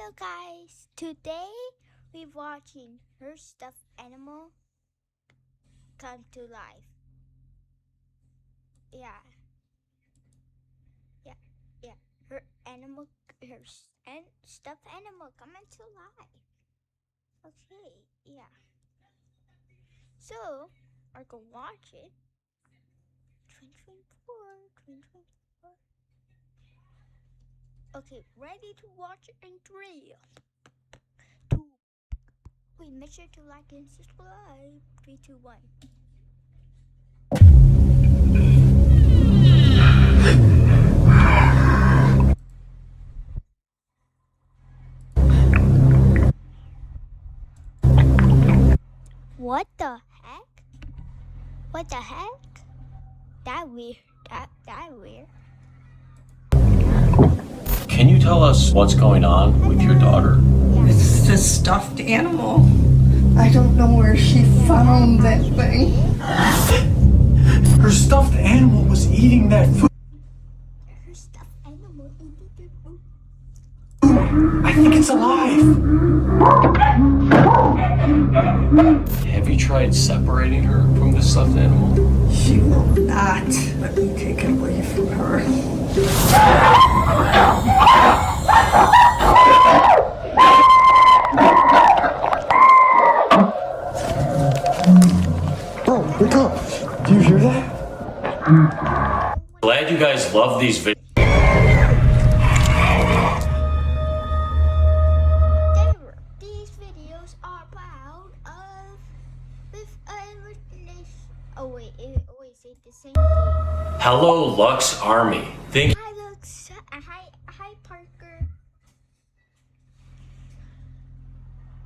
Hello guys, today we're watching her stuffed animal come to life. Yeah. Her stuffed animal coming to life. Okay, yeah. So, I can watch it. 2024. Okay, ready to watch it in 3, 2. Wait, make sure to like and subscribe. 3, 2, 1. What the heck? What the heck? That weird. That weird. Can you tell us what's going on with your daughter? It's the stuffed animal. I don't know where she found that thing. Her stuffed animal was eating that food. Her stuffed animal eating the food. I think it's alive. Have you tried separating her from the stuffed animal? She will not let me take it away from her. Bro, wake up. Do you hear that? Glad you guys love these videos. These videos are proud of with witness. Oh wait, say the same thing. Hello, Lux Army. Thank Hi Lux. Hi Parker.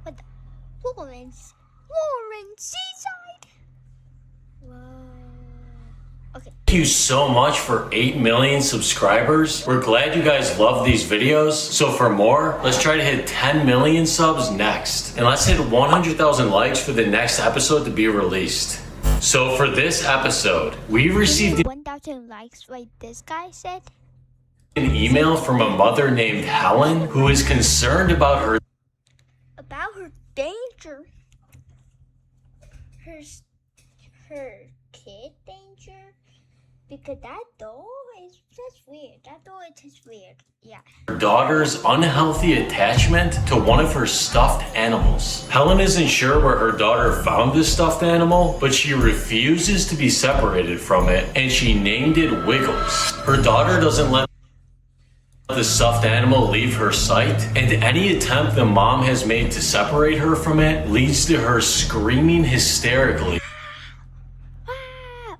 What the? Warren Seaside. Whoa. Okay. you so much for 8 million subscribers. We're glad you guys love these videos. So for more, let's try to hit 10 million subs next. And let's hit 100,000 likes for the next episode to be released. So for this episode, we received 1,000 likes, like this guy said. an email from a mother named Helen who is concerned about her danger. Her kid danger. Because that door is just weird. That door is just weird. Yeah. daughter's unhealthy attachment to one of her stuffed animals. Helen isn't sure where her daughter found this stuffed animal, but she refuses to be separated from it, and she named it Wiggles. Her daughter doesn't let the stuffed animal leave her sight, and any attempt the mom has made to separate her from it leads to her screaming hysterically.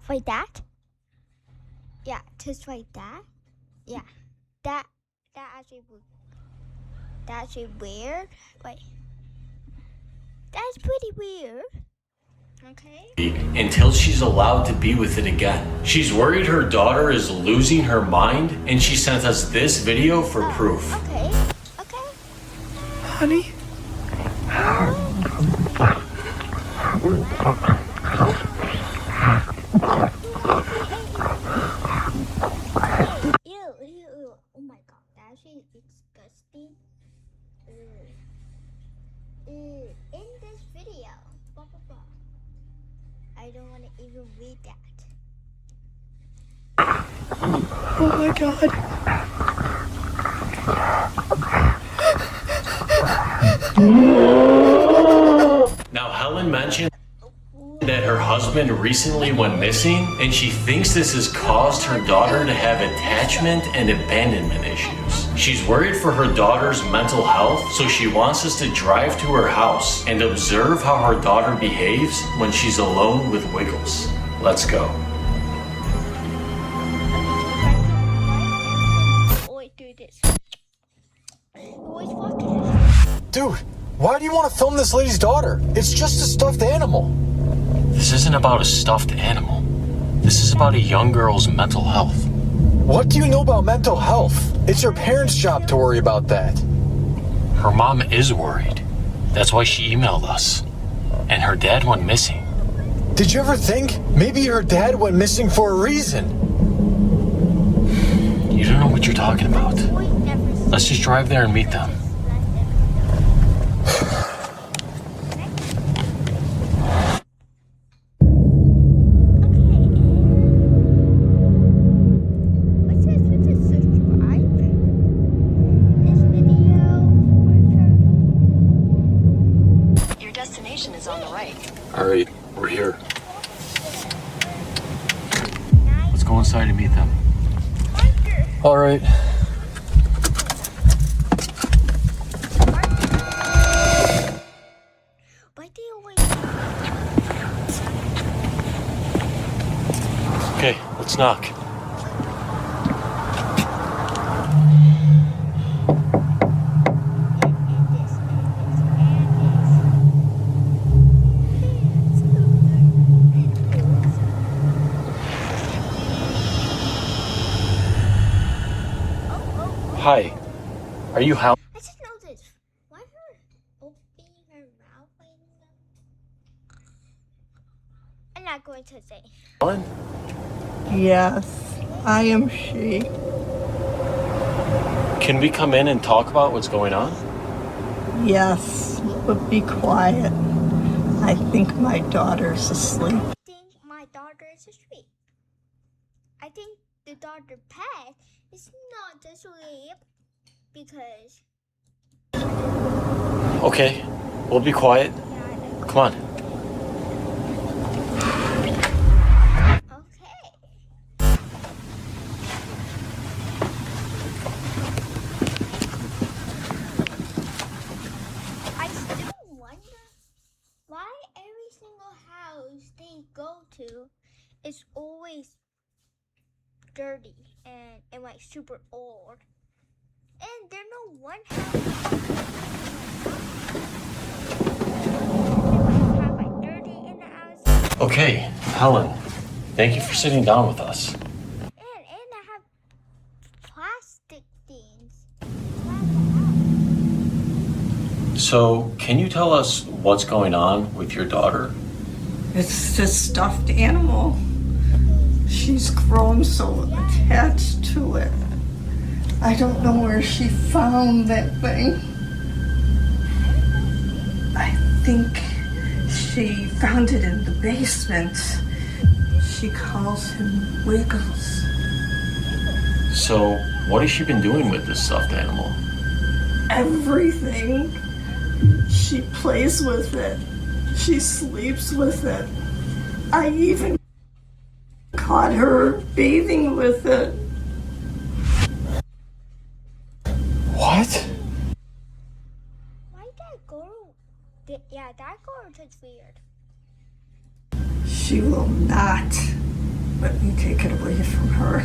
Like that? Yeah, just like that. Yeah, that's actually weird. Wait, that's pretty weird. Okay. Until she's allowed to be with it again. She's worried her daughter is losing her mind, and she sent us this video for proof. Okay. Honey? Ew. Oh my god, that's actually disgusting. In this video, blah, blah, blah. I don't want to even read that. Oh my god. Now, Helen mentioned that her husband recently went missing, and she thinks this has caused her daughter to have attachment and abandonment issues. She's worried for her daughter's mental health, so she wants us to drive to her house and observe how her daughter behaves when she's alone with Wiggles. Let's go. Always do this. Always watch this. Dude, why do you want to film this lady's daughter? It's just a stuffed animal. This isn't about a stuffed animal. This is about a young girl's mental health. What do you know about mental health? It's your parents' job to worry about that. Her mom is worried. That's why she emailed us. And her dad went missing. Did you ever think maybe her dad went missing for a reason? You don't know what you're talking about. Always never Let's just drive there and meet them. Destination is on the right. All right, we're here. Let's go inside and meet them. All right. Okay, let's knock. Hi, are you Hal? I just noticed. Why her opening her mouth like that? I'm not going to say. Helen? Yes, I am she. Can we come in and talk about what's going on? Yes, but be quiet. I think my daughter's asleep. I think my daughter is asleep. I think the daughter Pat is not asleep because. Okay, we'll be quiet. Come on. Okay. I still wonder why every single house they go to is always dirty and like super old. And there's no one house have like dirty in the house. Okay, Helen, thank you for sitting down with us. And I have plastic things. So, can you tell us what's going on with your daughter? It's this stuffed animal. She's grown so attached to it. I don't know where she found that thing. I think she found it in the basement. She calls him Wiggles. So, what has she been doing with this stuffed animal? Everything. She plays with it. She sleeps with it. I even caught her bathing with it. What? Why that girl? Yeah, that girl is weird. She will not let me take it away from her.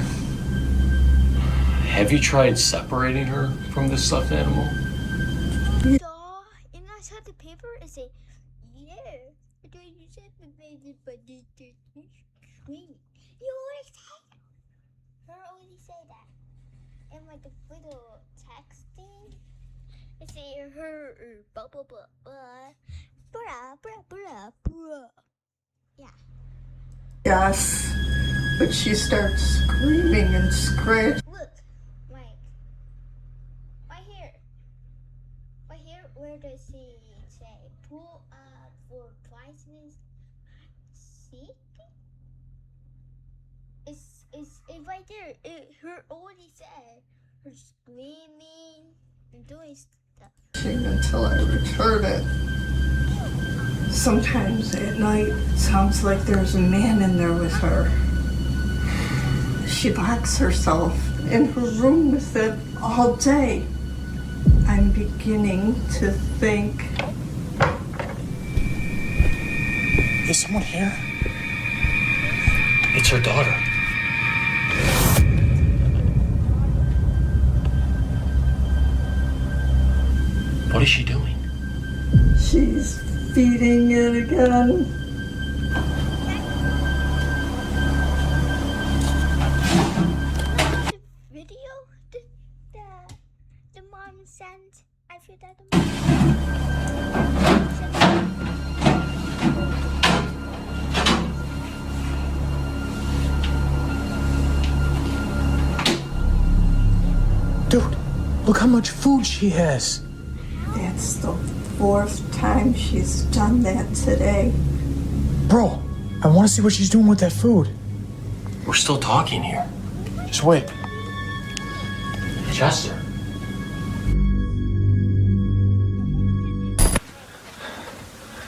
Have you tried separating her from this stuffed animal? So, and I saw the paper and say, yeah, I thought you said the baby, but you screaming. You always say that. Her always say that. And like the little text thing, it say her blah blah blah blah blah blah blah blah. Yeah. Yes, but she starts screaming and scratching. Look, like right here, where does he say pull up for priceless seat? It's right there. Her already said her screaming and doing stuff. Until I return it. Sometimes at night, it sounds like there's a man in there with her. She locks herself in her room with it all day. I'm beginning to think. Is someone here? It's her daughter. What is she doing? She's feeding it again. The video the mom sent. I feel that the Dude, look how much food she has. That's the 4th time she's done that today. Bro, I want to see what she's doing with that food. We're still talking here. Just wait. Chester.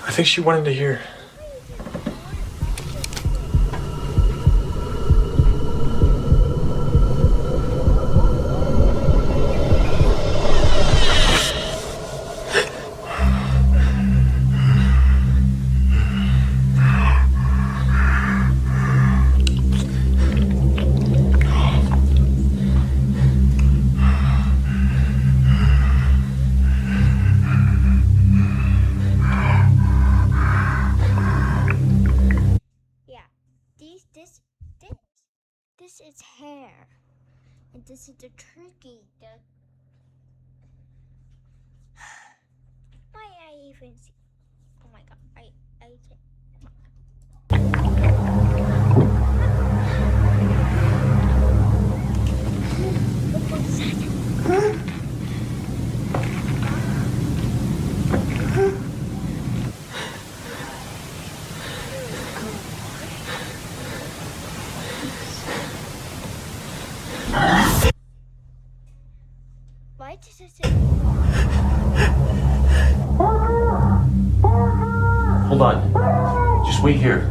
I think she went into here. Yeah, this is hair, and this is the turkey. Why I even see? Oh my god! I can't. Why does it say? Hold on. Just wait here.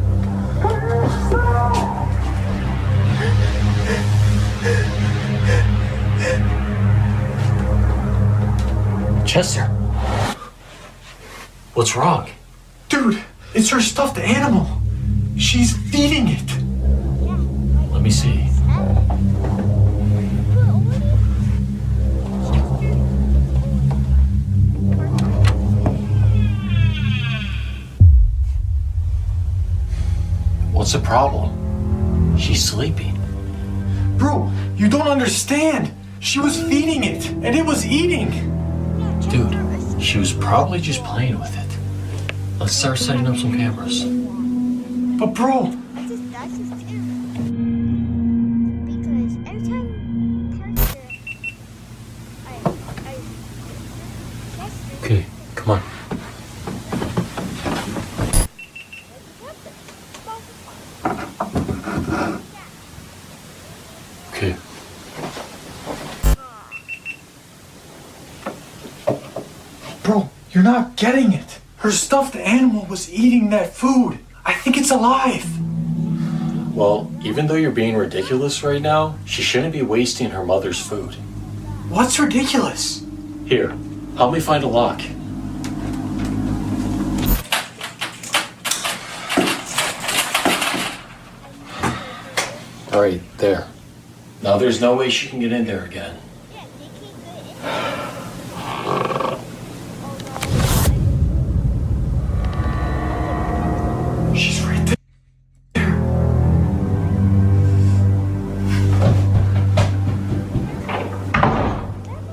Chester. What's wrong? Dude, it's her stuffed animal. She's feeding it. Let me see. What's the problem? She's sleeping. Bro, you don't understand. She was feeding it, and it was eating. Dude, she was probably just playing with it. Let's start setting up some cameras. But bro, That's just terrible. Because every time Parker, Okay, come on. Okay. bro, you're not getting it. Her stuffed animal was eating that food. I think it's alive. Well, even though you're being ridiculous right now, she shouldn't be wasting her mother's food. What's ridiculous? Here, help me find a lock. All right, there. Now there's no way she can get in there again. She's right there.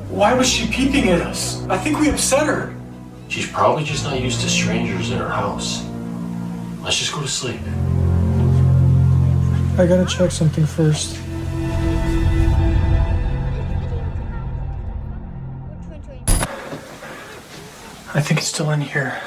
Why was she peeping at us? I think we upset her. She's probably just not used to strangers in her house. Let's just go to sleep. I gotta check something first. I think it's still in here.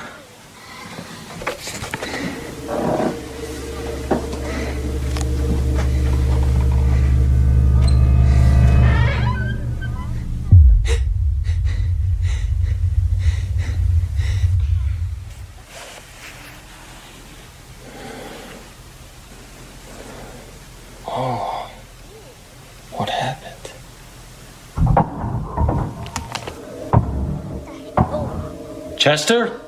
Oh, what happened? Chester?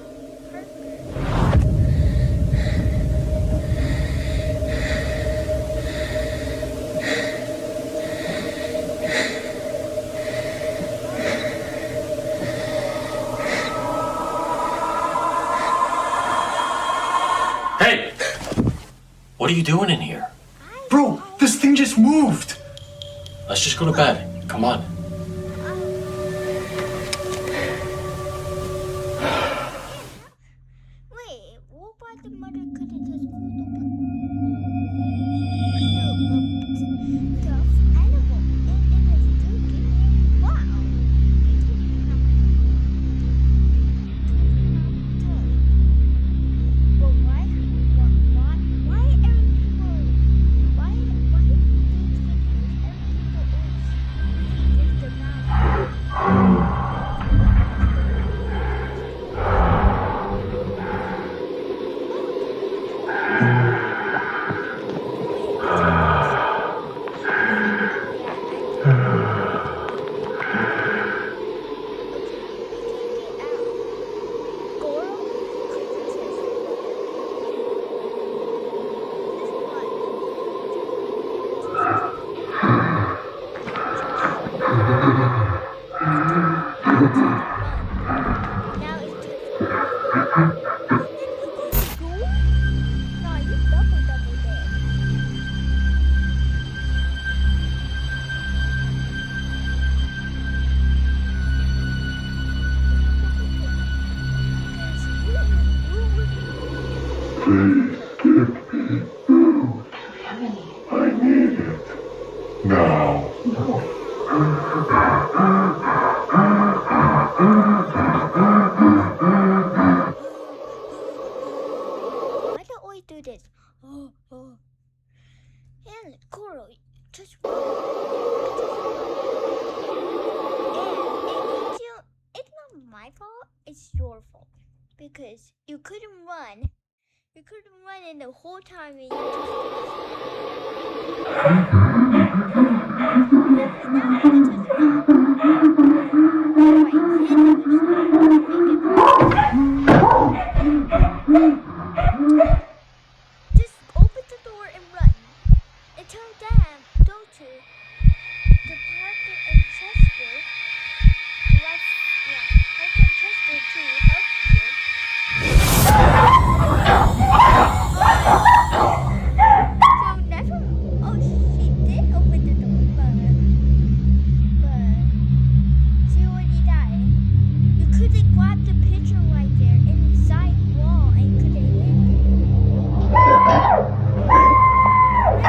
Hey! What are you doing in here? Bro, this thing just moved. Let's just go to bed. Come on. Wait, what about the mother couldn't just call the tough animal and it was turkey? Wow. I need it. Now. Why do I do this? Oh. And Coral, just run. And it's not my fault, it's your fault. Because you couldn't run. You couldn't run in the whole time and you just open the door and run. And tell them, don't you? The Parker and Chester. Parker and Chester to help you. So never. Oh, she did open the door, but she already died. You couldn't grab the picture right there in the side wall and couldn't hit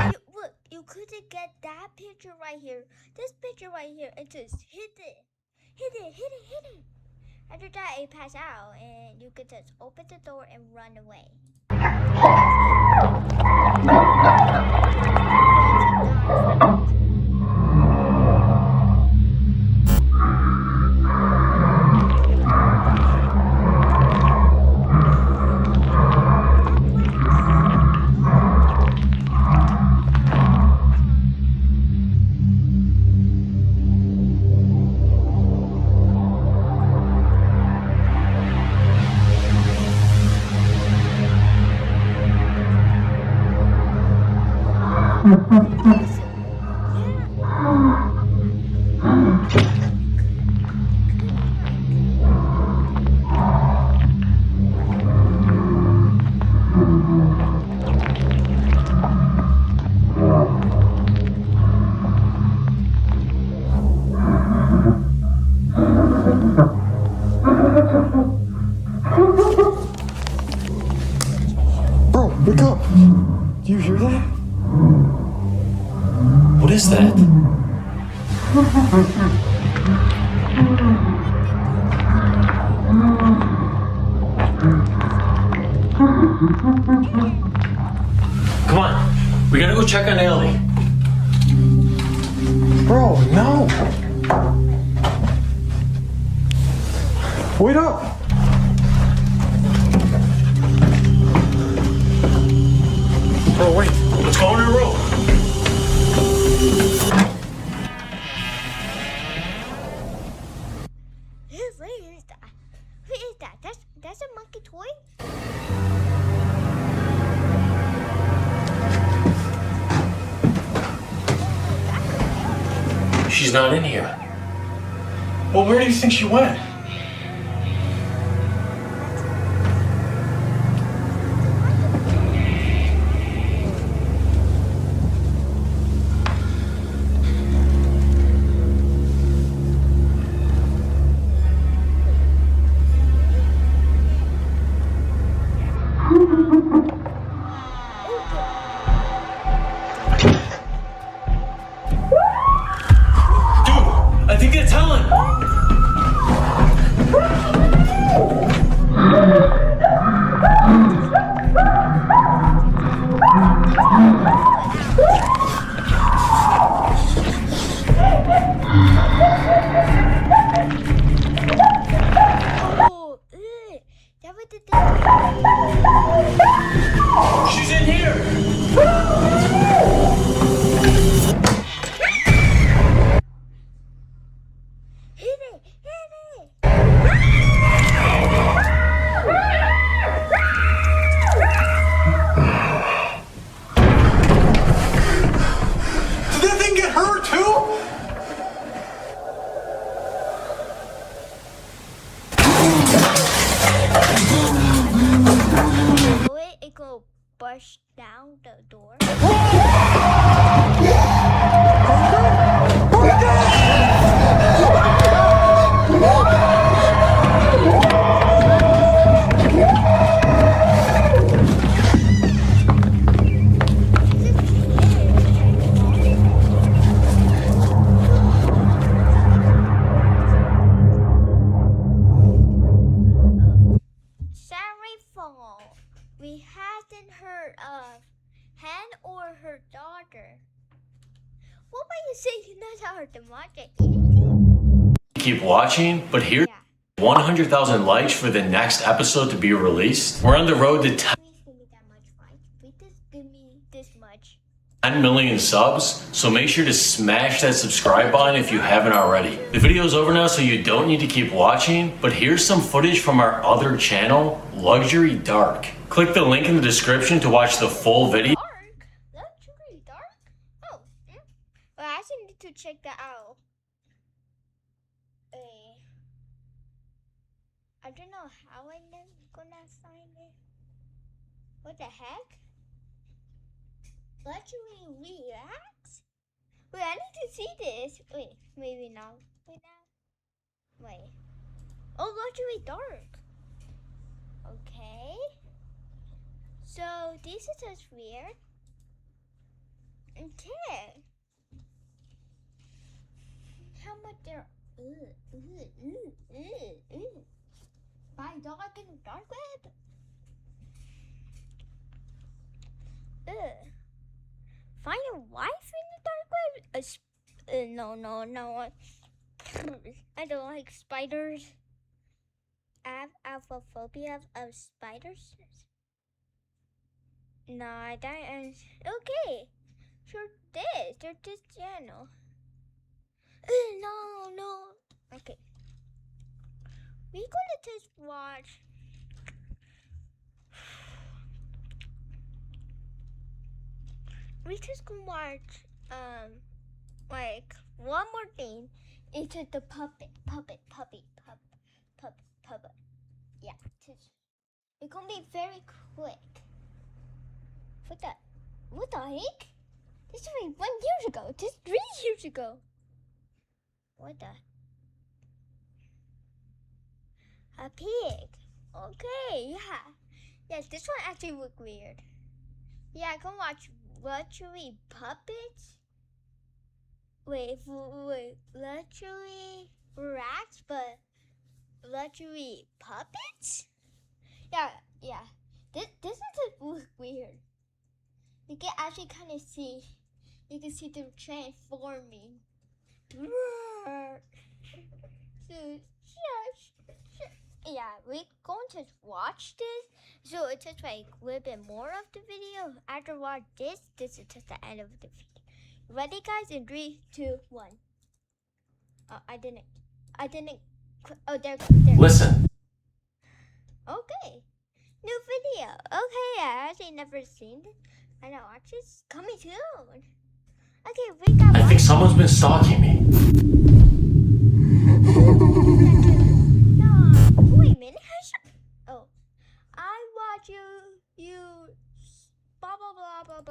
it. Look, you couldn't get that picture right here. This picture right here, and just hit it. After that, it passed out, and you could just open the door and run away. Bro, wake up! Do you hear that? What is that? Come on, we gotta go check on Ellie. Bro, no! Wait up! Bro, wait. Let's go in the room. Who is that? Who is that? That's a monkey toy? She's not in here. Well, where do you think she went? I think it's Helen. Oh, that was the thing. She's in here. Hit it! Did that thing get hurt too? It go bust down the door. her daughter. What about you say you're not her to watch it? Keep watching, but here's 100,000 likes for the next episode to be released. We're on the road to 10 Please give me that much fight. Please just give me this much. 10 million subs, so make sure to smash that subscribe button if you haven't already. The video's over now, so you don't need to keep watching, but here's some footage from our other channel, Luxury Dark. Click the link in the description to watch the full video. Dark? Luxury dark? Oh, yeah. Well, I actually need to check that out. I don't know how I'm gonna find it. What the heck? Luxury relax? Wait, I need to see this. Wait, maybe not. Wait now. Wait. Oh, luxury dark. Okay. So this is just weird. Okay. How much there? Buy dog in the dark web. Find a wife in the dark web? No. I don't like spiders. I have a phobia of spiders. No, I don't. Okay. Sure, this channel. No. Okay. We're gonna just watch. We just gonna watch like one more thing. It's just the puppet. Yeah, it's gonna be very quick. What the heck? This was like 1 year ago. This 3 years ago. What the? A pig. Okay, yeah. Yes, this one actually looked weird. Yeah, I can watch luxury puppets. Wait, luxury rats, but luxury puppets? Yeah. This doesn't look weird. You can actually kind of see. You can see them transforming. So, yeah, we're going to watch this. So it's just like a little bit more of the video. After watch this is just the end of the video. Ready, guys? In 3, 2, 1. Oh, I didn't. Oh, there. Listen. Okay. New video. Okay, I actually never seen it. I know, watch this coming soon. Okay, we got. I think someone's been stalking me. No, wait a minute. Oh, I watch you. Blah blah blah. I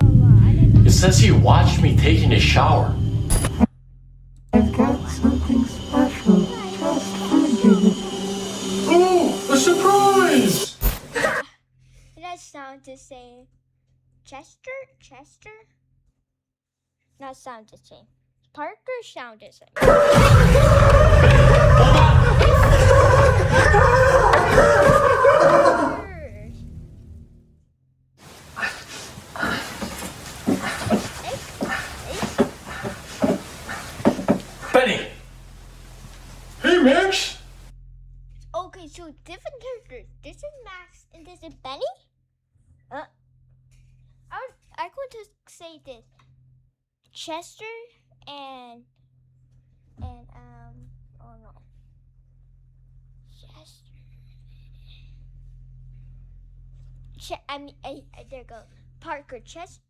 don't know. It says he watched me taking a shower. I've got something special just for you. Oh, a surprise! That sounds the same. Chester? Not sound the same. Parker sound the same. Benny! Hey, Max! Okay, so different characters. This is Max and this is Benny? I could just say this. Chester and oh no. There you go. Parker, Chester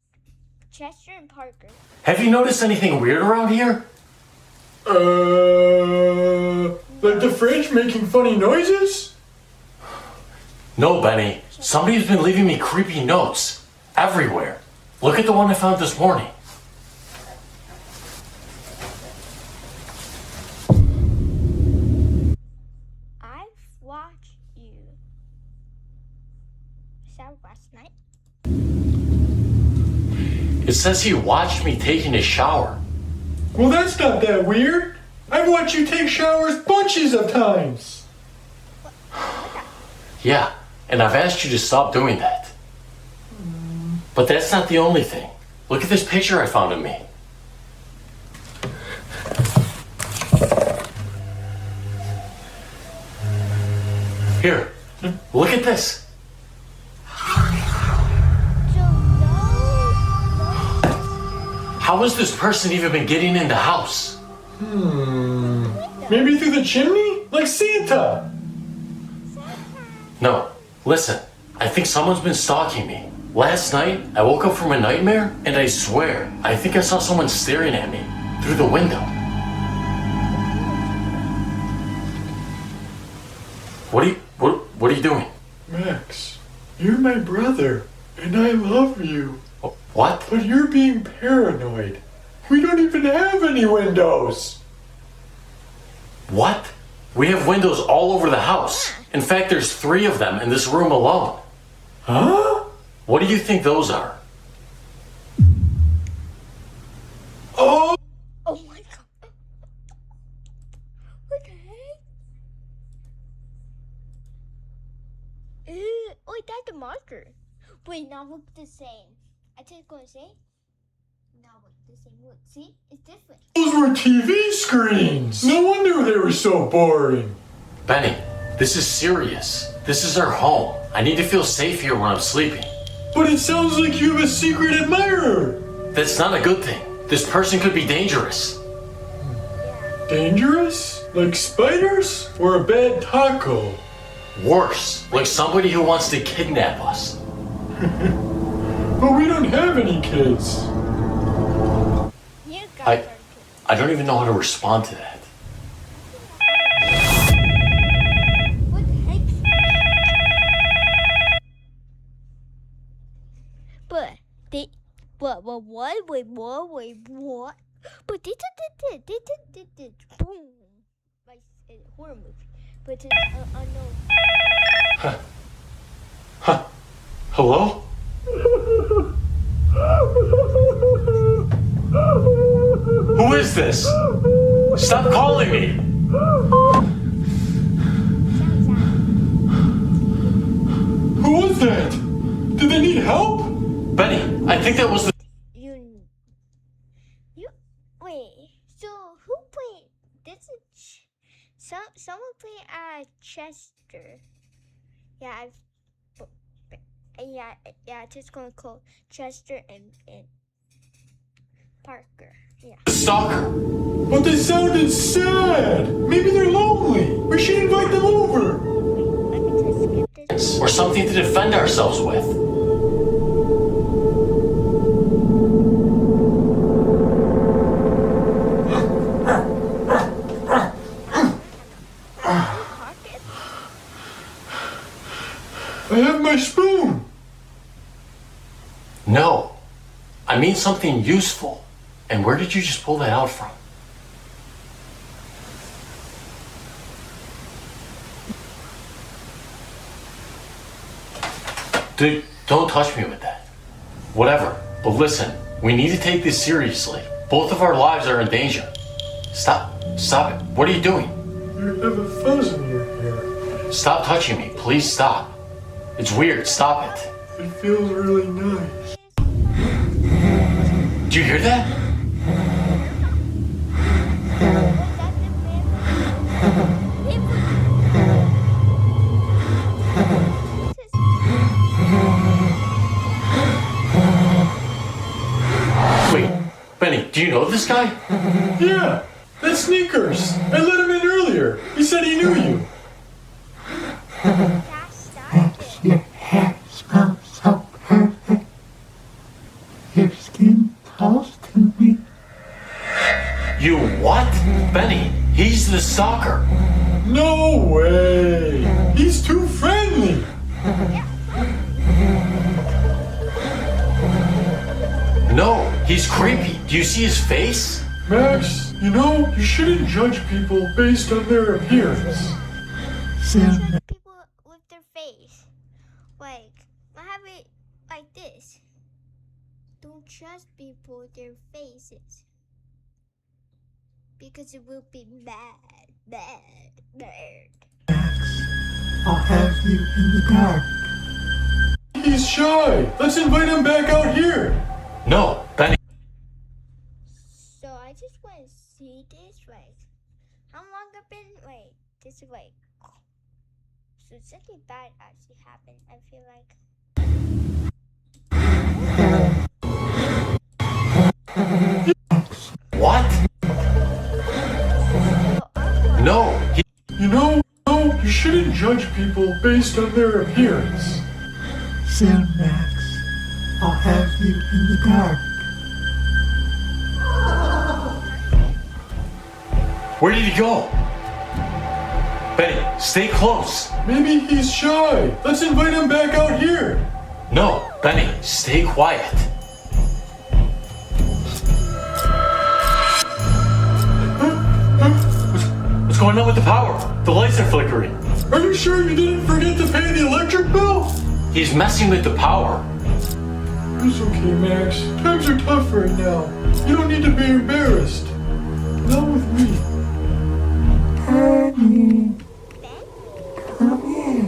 and Parker. Have you noticed anything weird around here? Like the fridge making funny noises? No, Benny. Somebody's been leaving me creepy notes. Everywhere. Look at the one I found this morning. I've watched you. Is that last night? It says he watched me taking a shower. Well, that's not that weird. I've watched you take showers bunches of times. Yeah, and I've asked you to stop doing that. But that's not the only thing. Look at this picture I found of me. Here, look at this. How has this person even been getting in the house? Maybe through the chimney? Like Santa! No, listen. I think someone's been stalking me. Last night, I woke up from a nightmare, and I swear, I think I saw someone staring at me through the window. What are you doing? Max, you're my brother, and I love you. What? But you're being paranoid. We don't even have any windows. What? We have windows all over the house. In fact, there's 3 of them in this room alone. Huh? What do you think those are? Oh! Oh my god. What the heck? Oh, that's the marker. Wait, now look the same. I just gonna say. Now look the same. Look, see? It's different. Those were TV screens! No wonder they were so boring. Benny, this is serious. This is our home. I need to feel safe here when I'm sleeping. But it sounds like you have a secret admirer. That's not a good thing. This person could be dangerous. Dangerous? Like spiders? Or a bad taco? Worse, like somebody who wants to kidnap us. But we don't have any kids. You guys I don't even know how to respond to that. What the heck? But they, what? Wait, what? But they did, boom, like a horror movie. But it's unknown. Hello? Who is this? Stop calling me! Who was that? Did they need help? Benny, I think that was the... You, wait. So who played? This is someone played Chester. Yeah, yeah. Just gonna call Chester and Parker. Yeah. Stalker. But they sounded sad. Maybe they're lonely. We should invite them over. Let me just skip this. Or something to defend ourselves with. I have my spoon. No. I mean something useful. And where did you just pull that out from? Dude, don't touch me with that. Whatever. But listen, we need to take this seriously. Both of our lives are in danger. Stop it. What are you doing? You have a fuzz in your hair. Stop touching me. Please stop. It's weird. Stop it. It feels really nice. Did you hear that? Wait, Benny, do you know this guy? Yeah, that's Sneakers. I let him in earlier. He said he knew you. Your hair smells so perfect. Your skin calls to me. You what? Benny, he's the stalker. No way. He's too friendly. No, he's creepy. Do you see his face? Max, you shouldn't judge people based on their appearance. Soon People with their face. Like, I have it like this. Don't trust people with their faces. Because it will be bad. I'll have you in the dark. He's shy. Let's invite him back out here. No, Benny. So I just want to see this, like, how long I've been, like, this is like, so something bad actually happened. I feel like. What? So I'm No. You know, you shouldn't judge people based on their appearance. Soon, Max. I'll have you in the dark. Where did he go? Benny, stay close. Maybe he's shy. Let's invite him back out here. No, Benny, stay quiet. What's going on with the power? The lights are flickering. Are you sure you didn't forget to pay the electric bill? He's messing with the power. It's okay, Max. Times are tough right now. You don't need to be embarrassed. Not with me. Honey, come here.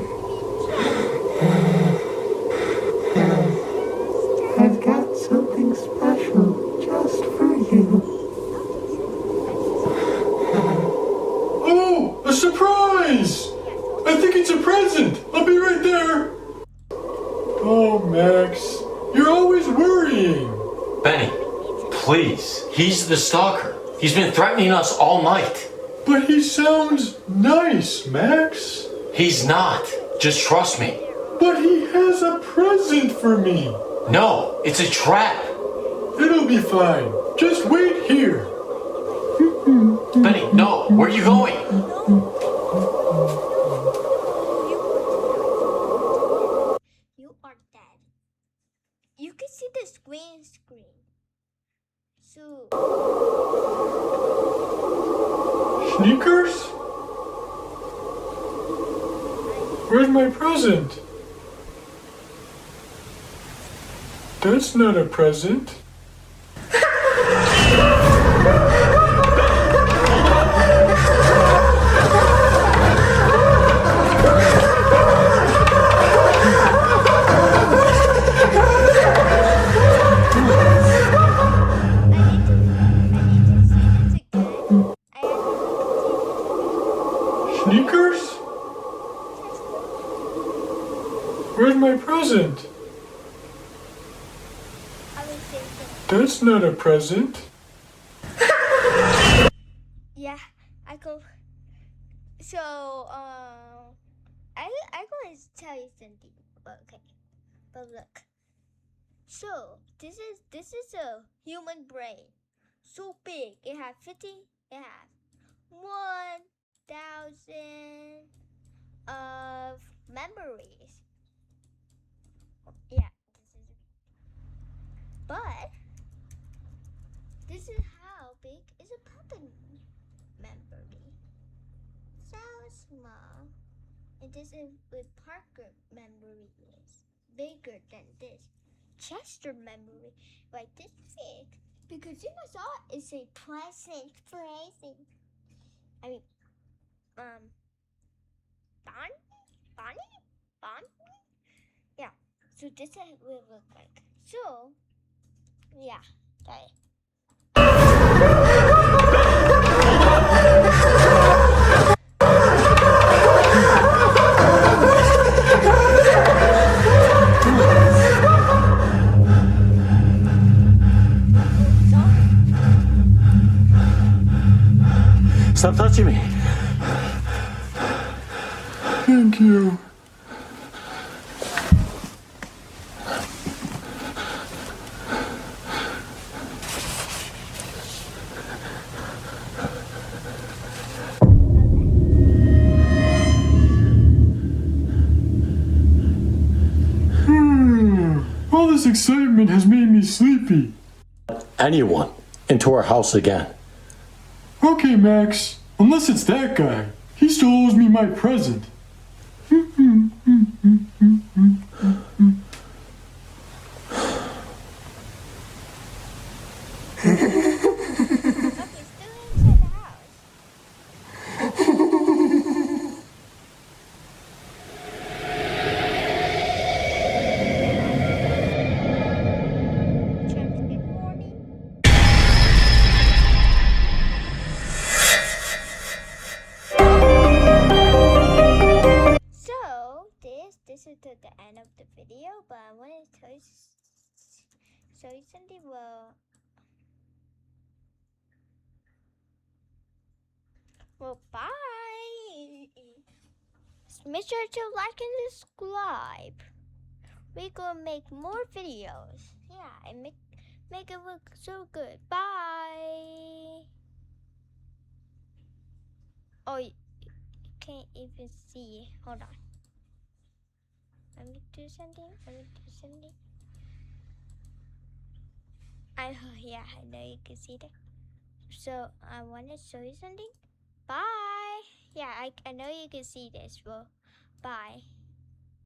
I've got something special just for you. Oh, a surprise! I think it's a present. I'll be right there. Oh, Max, you're always worrying. Benny, please. He's the stalker. He's been threatening us all night. But he sounds nice, Max. He's not. Just trust me. But he has a present for me. No, it's a trap. It'll be fine. Just wait here. Benny, no. Where are you going? You are dead. You can see the screen. So Sneakers? Where's my present? That's not a present. Sneakers? Where's my present? That's not a present. yeah, I go. So I'm going to tell you something. Okay, but look. So this is a human brain, so big. It has 1,000 of memories. Yeah, but this is how big is a puppet memory. So small. And this is what Parker memory is. Bigger than this. Chester memory, like this big. Because you know, saw it's a present. I mean, Bonnie? Yeah. So this is what it look like. So, yeah. Okay. Stop touching me. Thank you. All this excitement has made me sleepy. Anyone into our house again. Okay, Max. Unless it's that guy. He still owes me my present. Trying to to the end of the video, but I want to show you something. Well, bye. Make sure to like and subscribe. We're gonna make more videos. Yeah, and make it look so good. Bye. Oh, you can't even see. Hold on. Let me do something. Yeah, I know you can see that. So I want to show you something. Bye. Yeah, I know you can see this. Well, bye.